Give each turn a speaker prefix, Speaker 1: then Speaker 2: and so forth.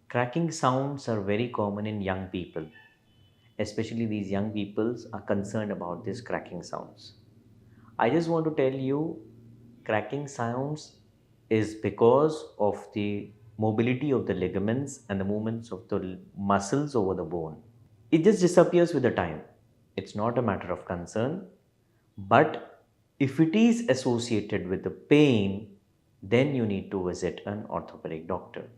Speaker 1: Cracking sounds are very common in young people, especially these young peoples are concerned about these cracking sounds. I just want to tell you, cracking sounds is because of the mobility of the ligaments and the movements of the muscles over the bone. It just disappears with the time. It's not a matter of concern, but if it is associated with the pain, then you need to visit an orthopedic doctor.